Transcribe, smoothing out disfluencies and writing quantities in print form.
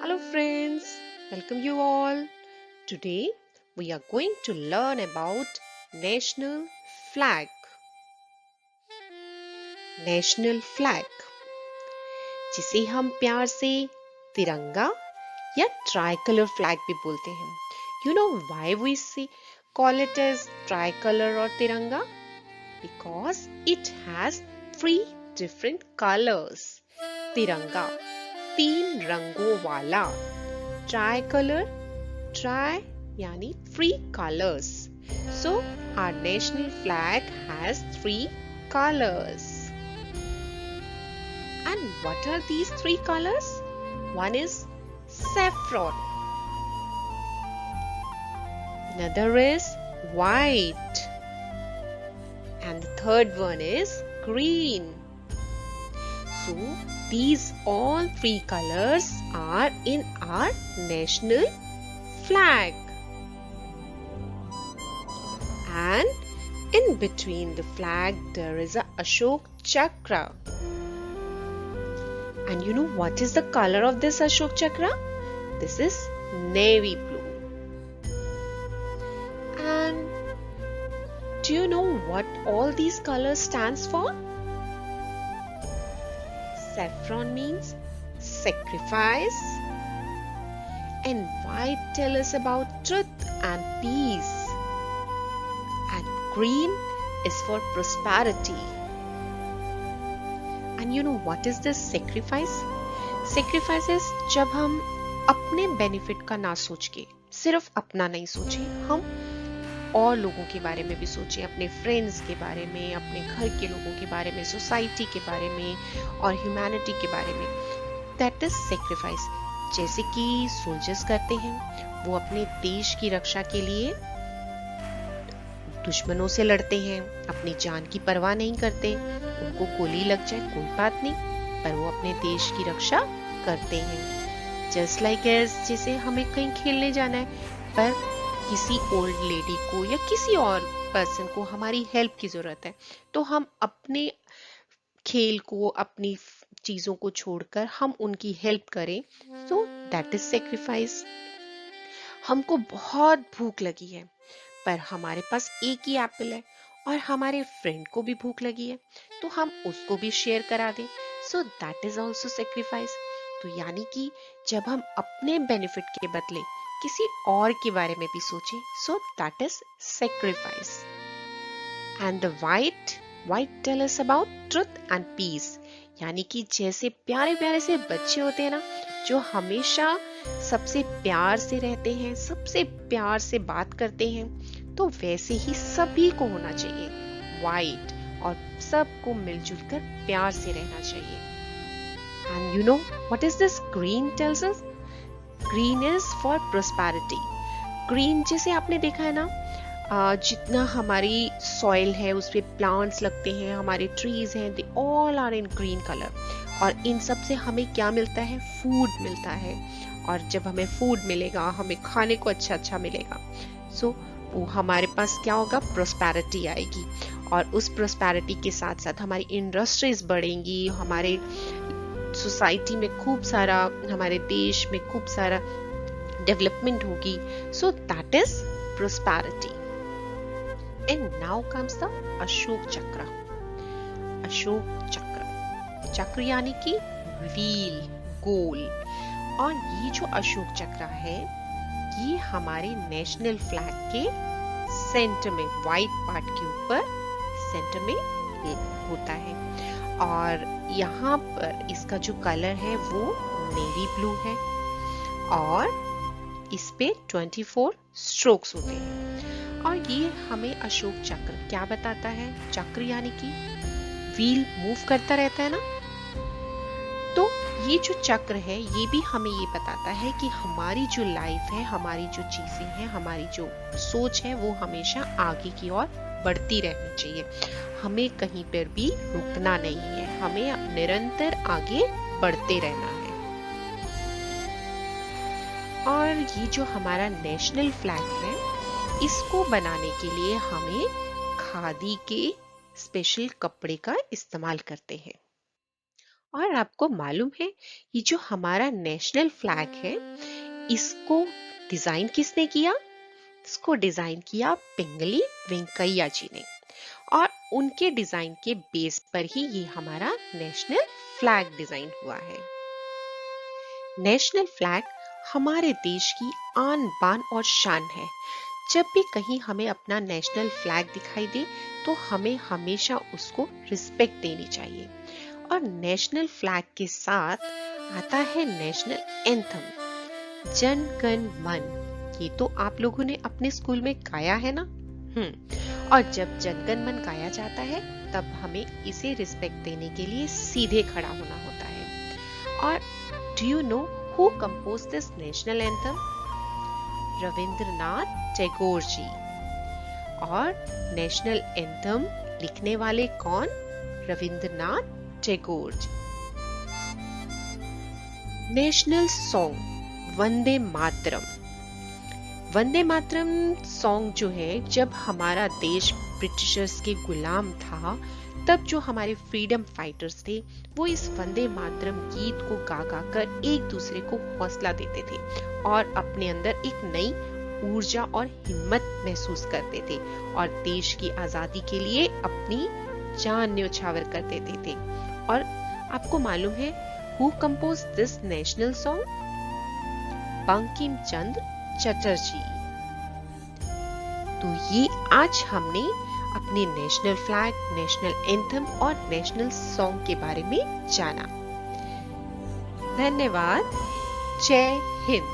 Hello friends, welcome you all. Today we are going to learn about national flag. National flag जिसे हम प्यार से तिरंगा या ट्राइकलर फ्लैग भी बोलते हैं. You know why we call it as tricolor or tiranga? Because it has three different colors. तिरंगा तीन रंगों वाला. Tricolor tri yani three colors. So our national flag has three colors. And what are these three colors? One is saffron. Another is white. And the third one is green. So these all three colors are in our national flag. And in between the flag there is a Ashok Chakra. And you know what is the color of this Ashok Chakra? This is navy blue. And do you know what all these colors stands for? Saffron means sacrifice, and white tell us about truth and peace, and green is for prosperity. And you know what is this sacrifice? Sacrifice is जब हम अपने benefit का ना सोच के सिर्फ अपना नहीं सोचे, हम और लोगों के बारे में भी सोचें, अपने फ्रेंड्स के बारे में, अपने घर के लोगों के बारे में, सोसाइटी के बारे में और ह्यूमैनिटी के बारे में. That is sacrifice. जैसे कि सोल्जर्स करते हैं, वो अपने देश की रक्षा के लिए दुश्मनों से लड़ते हैं, अपनी जान की परवाह नहीं करते. उनको गोली लग जाए कोई बात नहीं, पर वो अपने देश की रक्षा करते हैं. जस्ट लाइक एज जैसे हमें कहीं खेलने जाना है, पर किसी ओल्ड लेडी को या किसी और पर्सन को हमारी हेल्प की जरूरत है, तो हम अपने खेल को, अपनी चीजों को छोड़कर हम उनकी हेल्प करें. सो दैट इज सेक्रीफाइस. हमको बहुत भूख लगी है, पर हमारे पास एक ही एप्पल है और हमारे फ्रेंड को भी भूख लगी है, तो हम उसको भी शेयर करा दें. सो दैट इज ऑल्सो सेक्रीफाइस. तो यानी कि जब हम अपने बेनिफिट के बदले किसी और के बारे में भी सोचें, so that is sacrifice. And the white tell us about truth and peace. यानी कि जैसे प्यारे प्यारे से बच्चे होते हैं ना, जो हमेशा सबसे प्यार से रहते हैं, सबसे प्यार से बात करते हैं, तो वैसे ही सभी को होना चाहिए वाइट, और सबको मिलजुल कर प्यार से रहना चाहिए. And you know what is this green tells us? Green is for prosperity. Green जैसे आपने देखा है ना, जितना हमारी सॉइल है उस पे प्लांट्स लगते हैं, हमारे ट्रीज हैं, they all are in green colour. और इन सब से हमें क्या मिलता है? फूड मिलता है. और जब हमें फूड मिलेगा, हमें खाने को अच्छा अच्छा मिलेगा, सो वो हमारे पास क्या होगा? प्रोस्पेरिटी आएगी. और उस प्रोस्पेरिटी के साथ साथ हमारी इंडस्ट्रीज बढ़ेंगी, हमारे सोसाइटी में खूब सारा, हमारे देश में खूब सारा डेवलपमेंट होगी. सो that is prosperity. And now comes the Ashok चक्र. अशोक चक्र, चक्र यानी कि व्हील, गोल. और ये जो अशोक चक्र है, ये हमारे नेशनल फ्लैग के सेंटर में, व्हाइट पार्ट के ऊपर सेंटर में होता है. और यहाँ पर इसका जो कलर है वो नेवी ब्लू है, और इस पे 24 स्ट्रोक्स होते हैं. और ये हमें अशोक चक्र क्या बताता है? चक्र यानी कि व्हील मूव करता रहता है ना, तो ये जो चक्र है ये भी हमें ये बताता है कि हमारी जो लाइफ है, हमारी जो चीजें हैं, हमारी जो सोच है, वो हमेशा आगे की ओर बढ़ती रहनी चाहिए. हमें कहीं पर भी रुकना नहीं है, हमें निरंतर आगे बढ़ते रहना है. और ये जो हमारा नेशनल फ्लैग है, इसको बनाने के लिए हमें खादी के स्पेशल कपड़े का इस्तेमाल करते हैं. और आपको मालूम है ये जो हमारा नेशनल फ्लैग है, इसको डिजाइन किसने किया? इसको डिजाइन किया पिंगली वेंकैया जी ने, और उनके डिजाइन के बेस पर ही ये हमारा नेशनल फ्लैग डिजाइन हुआ है। नेशनल फ्लैग हमारे देश की आन बान और शान है। जब भी कहीं हमें अपना नेशनल फ्लैग दिखाई दे तो हमें हमेशा उसको रिस्पेक्ट देनी चाहिए। और नेशनल फ्लैग के साथ आता है नेशनल एंथम, जन गण मन। ये तो आप लोगों ने अपने स्कूल में गाया है ना? और जब जन गण मन गाया जाता है तब हमें इसे रिस्पेक्ट देने के लिए सीधे खड़ा होना होता है। और do you know who compose this national anthem? Rabindranath Tagore ji. और नेशनल एंथम लिखने वाले कौन? Rabindranath Tagore ji. National song Vande Mataram. Vande Mataram song जो है, जब हमारा देश ब्रिटिशर्स के गुलाम था तब जो हमारे फ्रीडम फाइटर्स थे वो इस वंदे मातरम गीत को गा गा कर एक दूसरे को हौसला देते थे और अपने अंदर एक नई ऊर्जा और हिम्मत महसूस करते थे और देश की आजादी के लिए अपनी जान न्यौछावर कर देते थे। और आपको मालूम है who compose this national song? Bankim Chandra Chatterjee. तो ये आज हमने अपने नेशनल फ्लैग, नेशनल एंथम और नेशनल सॉन्ग के बारे में जाना। धन्यवाद। जय हिंद।